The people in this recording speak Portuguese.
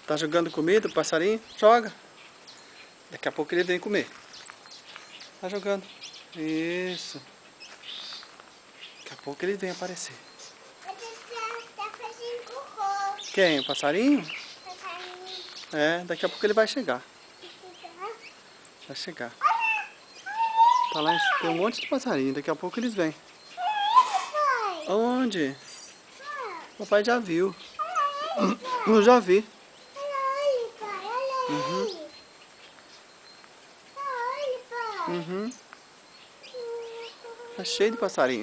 Tá jogando comida, o passarinho? Joga. Daqui a pouco ele vem comer. Tá jogando. Isso. Daqui a pouco ele vem aparecer. Tá fazendo cocô. Quem? O passarinho? Passarinho. É, daqui a pouco ele vai chegar. Vai chegar. Tá lá, tem um monte de passarinho, daqui a pouco eles vêm. Onde? Papai já viu. Eu já vi. Uhum. Uhum. Tá cheio de passarinho.